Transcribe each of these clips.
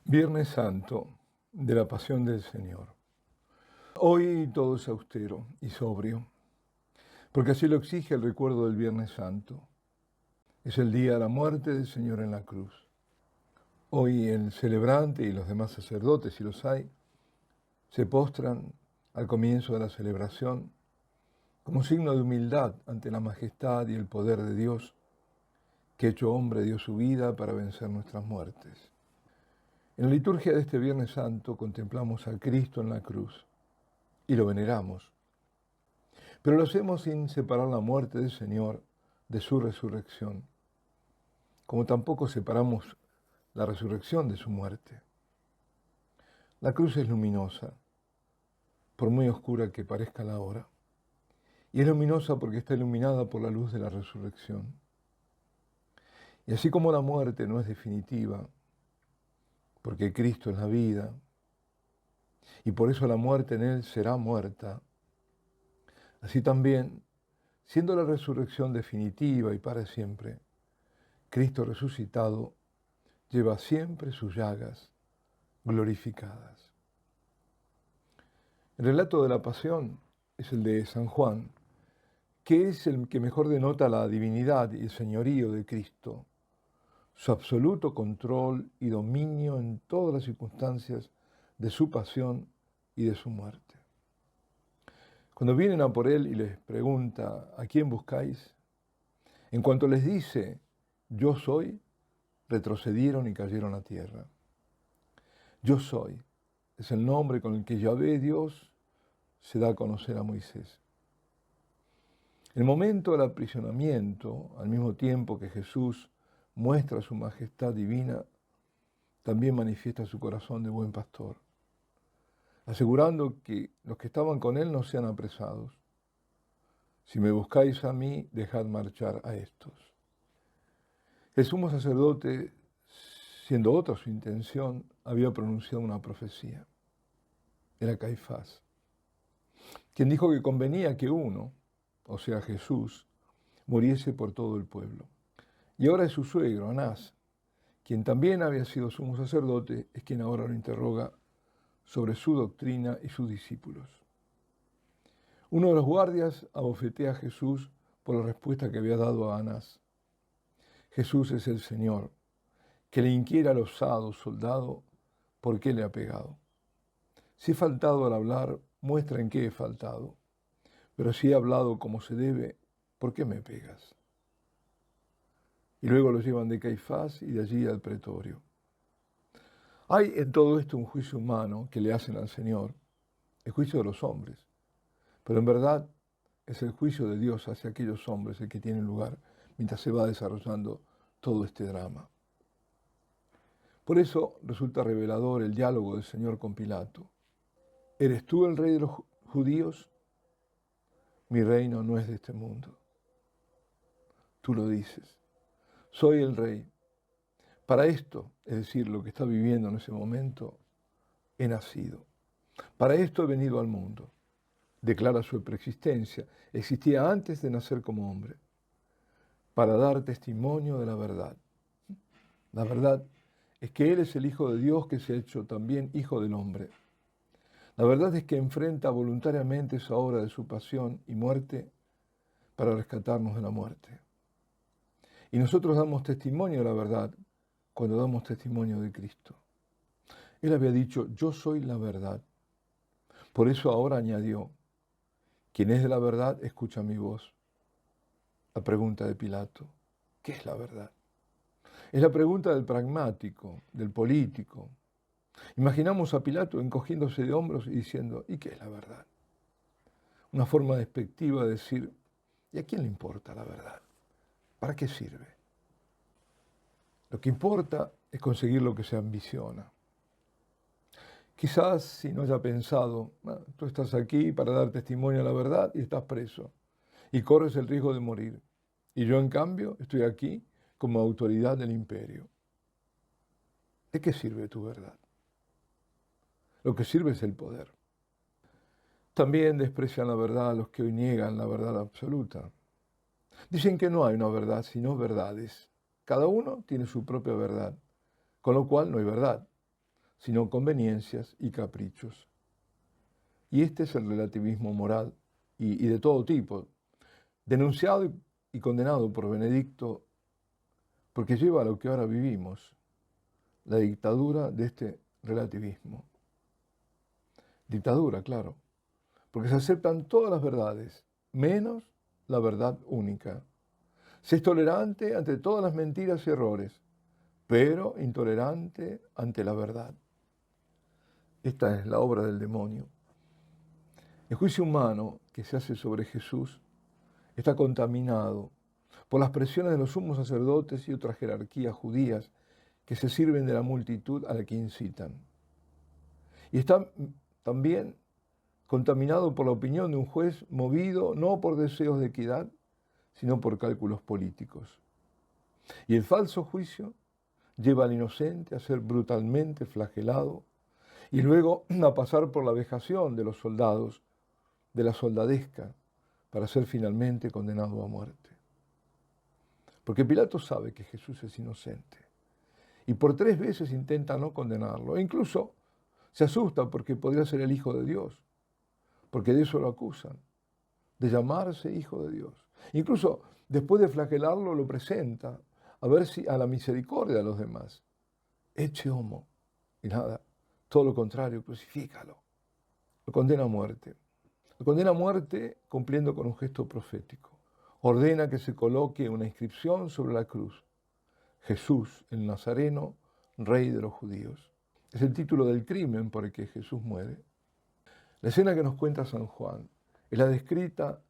Viernes Santo de la Pasión del Señor. Hoy todo es austero y sobrio, porque así lo exige el recuerdo del Viernes Santo. Es el día de la muerte del Señor en la cruz. Hoy el celebrante y los demás sacerdotes, si los hay, se postran al comienzo de la celebración como signo de humildad ante la majestad y el poder de Dios, que hecho hombre dio su vida para vencer nuestras muertes. En la liturgia de este Viernes Santo contemplamos a Cristo en la cruz y lo veneramos, pero lo hacemos sin separar la muerte del Señor de su resurrección, como tampoco separamos la resurrección de su muerte. La cruz es luminosa, por muy oscura que parezca la hora, y es luminosa porque está iluminada por la luz de la resurrección. Y así como la muerte no es definitiva, porque Cristo es la vida, y por eso la muerte en Él será muerta, así también, siendo la resurrección definitiva y para siempre, Cristo resucitado lleva siempre sus llagas glorificadas. El relato de la pasión es el de San Juan, que es el que mejor denota la divinidad y el señorío de Cristo, su absoluto control y dominio en todas las circunstancias de su pasión y de su muerte. Cuando vienen a por él y les pregunta, ¿a quién buscáis? En cuanto les dice, yo soy, retrocedieron y cayeron a tierra. Yo soy es el nombre con el que Yahvé Dios se da a conocer a Moisés. El momento del aprisionamiento, al mismo tiempo que Jesús muestra su majestad divina, también manifiesta su corazón de buen pastor, asegurando que los que estaban con él no sean apresados. Si me buscáis a mí, dejad marchar a estos. El sumo sacerdote, siendo otra su intención, había pronunciado una profecía. Era Caifás, quien dijo que convenía que uno, o sea Jesús, muriese por todo el pueblo. Y ahora es su suegro, Anás, quien también había sido sumo sacerdote, es quien ahora lo interroga sobre su doctrina y sus discípulos. Uno de los guardias abofetea a Jesús por la respuesta que había dado a Anás. Jesús es el Señor, que le inquiera al osado soldado por qué le ha pegado. Si he faltado al hablar, muestra en qué he faltado. Pero si he hablado como se debe, ¿por qué me pegas? Y luego los llevan de Caifás y de allí al pretorio. Hay en todo esto un juicio humano que le hacen al Señor, el juicio de los hombres. Pero en verdad es el juicio de Dios hacia aquellos hombres el que tiene lugar mientras se va desarrollando todo este drama. Por eso resulta revelador el diálogo del Señor con Pilato. ¿Eres tú el rey de los judíos? Mi reino no es de este mundo. Tú lo dices. Soy el rey. Para esto, es decir, lo que está viviendo en ese momento, he nacido. Para esto he venido al mundo. Declara su preexistencia. Existía antes de nacer como hombre. Para dar testimonio de la verdad. La verdad es que Él es el Hijo de Dios que se ha hecho también Hijo del hombre. La verdad es que enfrenta voluntariamente esa obra de su pasión y muerte para rescatarnos de la muerte. Y nosotros damos testimonio de la verdad cuando damos testimonio de Cristo. Él había dicho, yo soy la verdad. Por eso ahora añadió, quien es de la verdad, escucha mi voz. La pregunta de Pilato, ¿qué es la verdad? Es la pregunta del pragmático, del político. Imaginamos a Pilato encogiéndose de hombros y diciendo, ¿y qué es la verdad? Una forma despectiva de decir, ¿y a quién le importa la verdad? ¿Para qué sirve? Lo que importa es conseguir lo que se ambiciona. Quizás si no haya pensado, tú estás aquí para dar testimonio a la verdad y estás preso y corres el riesgo de morir. Y yo en cambio estoy aquí como autoridad del imperio. ¿De qué sirve tu verdad? Lo que sirve es el poder. También desprecian la verdad a los que hoy niegan la verdad absoluta. Dicen que no hay una verdad, sino verdades. Cada uno tiene su propia verdad, con lo cual no hay verdad. sino conveniencias y caprichos. Y este es el relativismo moral y de todo tipo, denunciado y condenado por Benedicto, porque lleva a lo que ahora vivimos, la dictadura de este relativismo. Dictadura, claro, porque se aceptan todas las verdades, menos la verdad única. Se es tolerante ante todas las mentiras y errores, pero intolerante ante la verdad. Esta es la obra del demonio. El juicio humano que se hace sobre Jesús está contaminado por las presiones de los sumos sacerdotes y otras jerarquías judías que se sirven de la multitud a la que incitan. Y está también contaminado por la opinión de un juez movido no por deseos de equidad, sino por cálculos políticos. Y el falso juicio lleva al inocente a ser brutalmente flagelado y luego a pasar por la vejación de los soldados, de la soldadesca, para ser finalmente condenado a muerte. Porque Pilato sabe que Jesús es inocente y por 3 veces intenta no condenarlo. E incluso se asusta porque podría ser el Hijo de Dios, porque de eso lo acusan, de llamarse Hijo de Dios. Incluso después de flagelarlo lo presenta a ver si a la misericordia de los demás. Ecce homo. Y nada, todo lo contrario, crucifícalo. Lo condena a muerte. Lo condena a muerte cumpliendo con un gesto profético. Ordena que se coloque una inscripción sobre la cruz. Jesús, el Nazareno, Rey de los judíos. Es el título del crimen por el que Jesús muere. La escena que nos cuenta San Juan es la descrita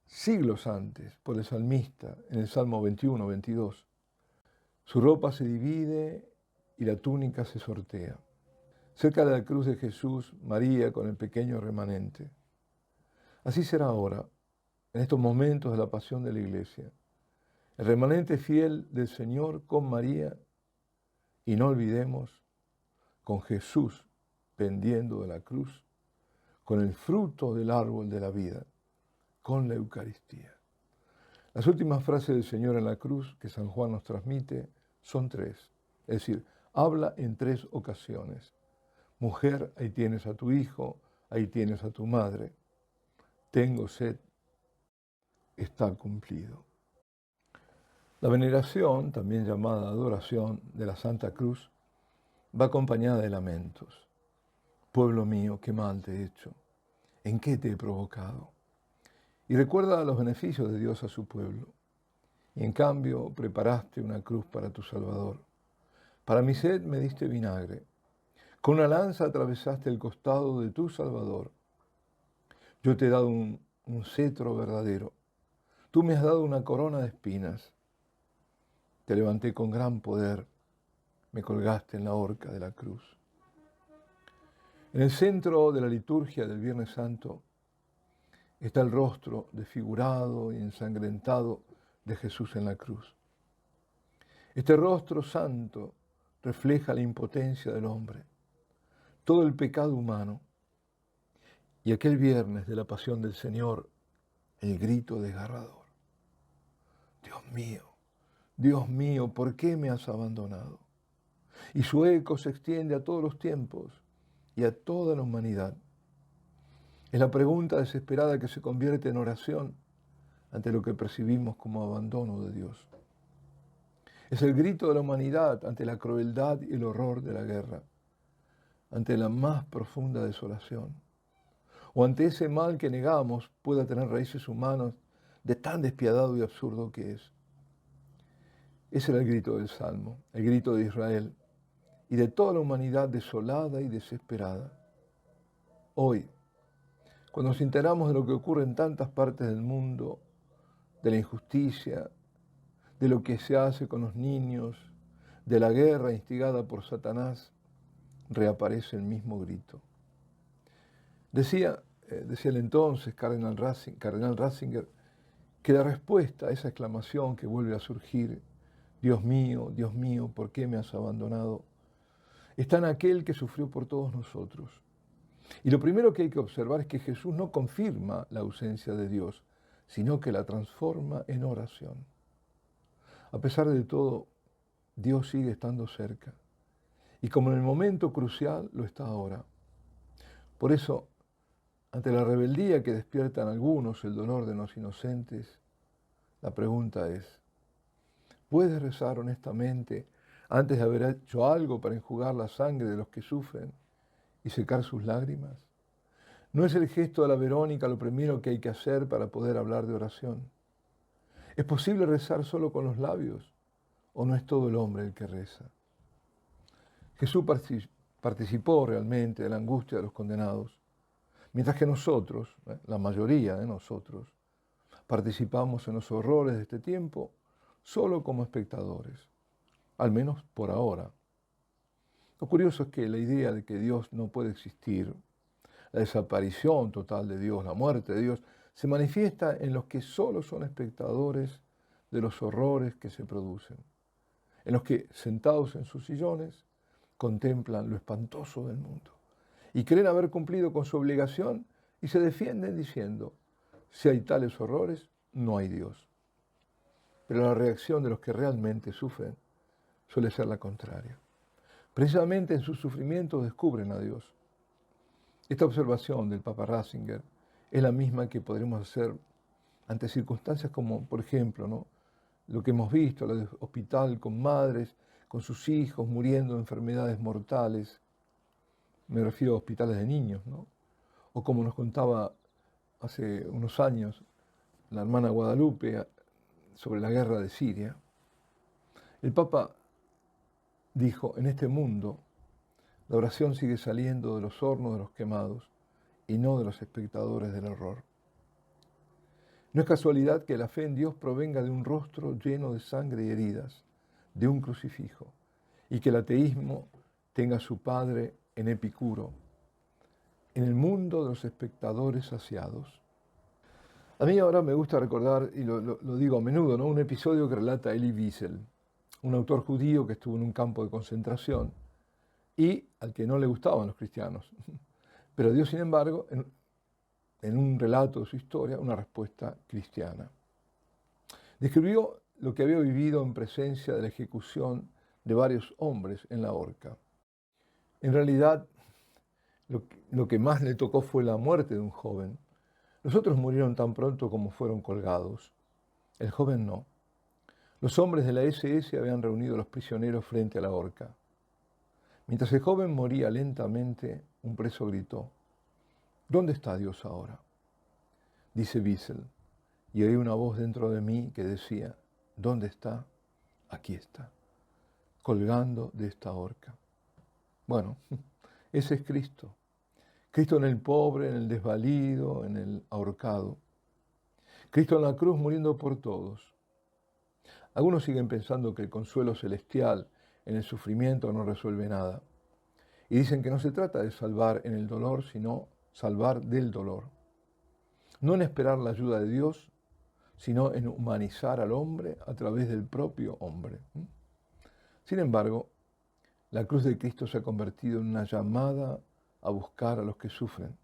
siglos antes por el salmista en el Salmo 21, 22. Su ropa se divide y la túnica se sortea. Cerca de la cruz de Jesús, María con el pequeño remanente. Así será ahora, en estos momentos de la pasión de la Iglesia. El remanente fiel del Señor con María y no olvidemos, con Jesús pendiendo de la cruz, con el fruto del árbol de la vida, con la Eucaristía. Las últimas frases del Señor en la cruz que San Juan nos transmite son 3. Es decir, habla en 3 ocasiones. Mujer, ahí tienes a tu hijo, ahí tienes a tu madre. Tengo sed, está cumplido. La veneración, también llamada adoración de la Santa Cruz, va acompañada de lamentos. Pueblo mío, qué mal te he hecho, ¿en qué te he provocado? Y recuerda los beneficios de Dios a su pueblo. Y en cambio preparaste una cruz para tu Salvador. Para mi sed me diste vinagre. Con una lanza atravesaste el costado de tu Salvador. Yo te he dado un cetro verdadero. Tú me has dado una corona de espinas. Te levanté con gran poder. Me colgaste en la horca de la cruz. En el centro de la liturgia del Viernes Santo está el rostro desfigurado y ensangrentado de Jesús en la cruz. Este rostro santo refleja la impotencia del hombre, todo el pecado humano. Y aquel viernes de la pasión del Señor, el grito desgarrador. Dios mío, ¿por qué me has abandonado? Y su eco se extiende a todos los tiempos y a toda la humanidad. Es la pregunta desesperada que se convierte en oración ante lo que percibimos como abandono de Dios. Es el grito de la humanidad ante la crueldad y el horror de la guerra, ante la más profunda desolación, o ante ese mal que negamos pueda tener raíces humanas de tan despiadado y absurdo que es. Ese era el grito del Salmo, el grito de Israel y de toda la humanidad desolada y desesperada. Hoy, cuando nos enteramos de lo que ocurre en tantas partes del mundo, de la injusticia, de lo que se hace con los niños, de la guerra instigada por Satanás, reaparece el mismo grito. Decía el entonces cardenal Ratzinger, que la respuesta a esa exclamación que vuelve a surgir, Dios mío, ¿por qué me has abandonado?, está en aquel que sufrió por todos nosotros. Y lo primero que hay que observar es que Jesús no confirma la ausencia de Dios, sino que la transforma en oración. A pesar de todo, Dios sigue estando cerca y como en el momento crucial lo está ahora. Por eso, ante la rebeldía que despiertan algunos, el dolor de los inocentes, la pregunta es, ¿puedes rezar honestamente antes de haber hecho algo para enjugar la sangre de los que sufren y secar sus lágrimas? ¿No es el gesto de la Verónica lo primero que hay que hacer para poder hablar de oración? ¿Es posible rezar solo con los labios o no es todo el hombre el que reza? Jesús participó realmente de la angustia de los condenados, mientras que nosotros, la mayoría de nosotros, participamos en los horrores de este tiempo solo como espectadores, al menos por ahora. Lo curioso es que la idea de que Dios no puede existir, la desaparición total de Dios, la muerte de Dios, se manifiesta en los que solo son espectadores de los horrores que se producen, en los que, sentados en sus sillones, contemplan lo espantoso del mundo y creen haber cumplido con su obligación y se defienden diciendo, si hay tales horrores, no hay Dios. Pero la reacción de los que realmente sufren suele ser la contraria. Precisamente en sus sufrimientos descubren a Dios. Esta observación del Papa Ratzinger es la misma que podremos hacer ante circunstancias como, por ejemplo, ¿no?, lo que hemos visto, el hospital con madres, con sus hijos muriendo de enfermedades mortales. Me refiero a hospitales de niños, ¿no? O como nos contaba hace unos años la hermana Guadalupe sobre la guerra de Siria. El Papa dijo, en este mundo, la oración sigue saliendo de los hornos de los quemados y no de los espectadores del horror. No es casualidad que la fe en Dios provenga de un rostro lleno de sangre y heridas, de un crucifijo, y que el ateísmo tenga su padre en Epicuro, en el mundo de los espectadores saciados. A mí ahora me gusta recordar, y lo digo a menudo, ¿no?, un episodio que relata Elie Wiesel, un autor judío que estuvo en un campo de concentración y al que no le gustaban los cristianos, pero dio, sin embargo, en un relato de su historia, una respuesta cristiana. Describió lo que había vivido en presencia de la ejecución de varios hombres en la horca. En realidad, lo que más le tocó fue la muerte de un joven. Los otros murieron tan pronto como fueron colgados. El joven no. Los hombres de la SS habían reunido a los prisioneros frente a la horca. Mientras el joven moría lentamente, un preso gritó, ¿dónde está Dios ahora? Dice Wiesel, y oí una voz dentro de mí que decía, ¿dónde está? Aquí está, colgando de esta horca. Bueno, ese es Cristo. Cristo en el pobre, en el desvalido, en el ahorcado. Cristo en la cruz muriendo por todos. Algunos siguen pensando que el consuelo celestial en el sufrimiento no resuelve nada. Y dicen que no se trata de salvar en el dolor, sino salvar del dolor. No en esperar la ayuda de Dios, sino en humanizar al hombre a través del propio hombre. Sin embargo, la cruz de Cristo se ha convertido en una llamada a buscar a los que sufren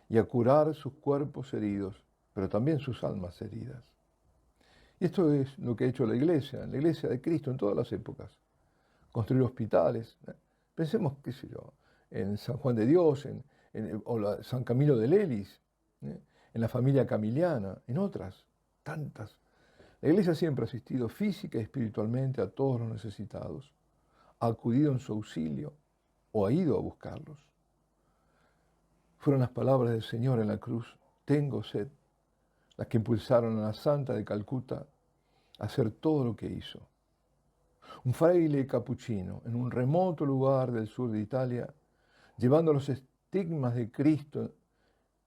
y a curar sus cuerpos heridos, pero también sus almas heridas. Y esto es lo que ha hecho la Iglesia de Cristo en todas las épocas. Construir hospitales. Pensemos, qué sé yo, en San Juan de Dios, o San Camilo de Lelis, en la familia camiliana, en otras, tantas. La Iglesia siempre ha asistido física y espiritualmente a todos los necesitados, ha acudido en su auxilio o ha ido a buscarlos. Fueron las palabras del Señor en la cruz, tengo sed, las que impulsaron a la Santa de Calcuta a hacer todo lo que hizo. Un fraile capuchino en un remoto lugar del sur de Italia, llevando los estigmas de Cristo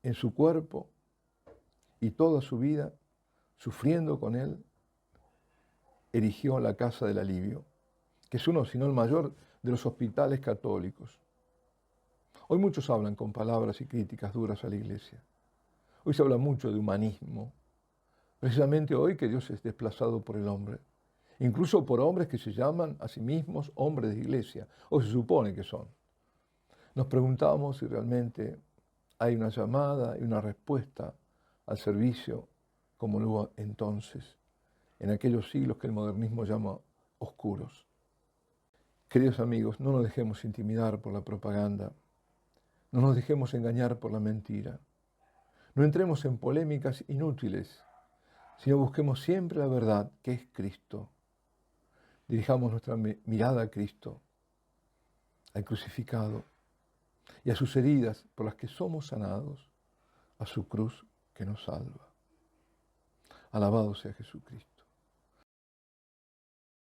en su cuerpo y toda su vida, sufriendo con él, erigió la Casa del Alivio, que es uno, si no el mayor, de los hospitales católicos. Hoy muchos hablan con palabras y críticas duras a la Iglesia. Hoy se habla mucho de humanismo, precisamente hoy que Dios es desplazado por el hombre, incluso por hombres que se llaman a sí mismos hombres de Iglesia, o se supone que son. Nos preguntamos si realmente hay una llamada y una respuesta al servicio como lo hubo entonces, en aquellos siglos que el modernismo llama oscuros. Queridos amigos, no nos dejemos intimidar por la propaganda, no nos dejemos engañar por la mentira, no entremos en polémicas inútiles, sino busquemos siempre la verdad, que es Cristo. Dirijamos nuestra mirada a Cristo, al crucificado, y a sus heridas por las que somos sanados, a su cruz que nos salva. Alabado sea Jesucristo.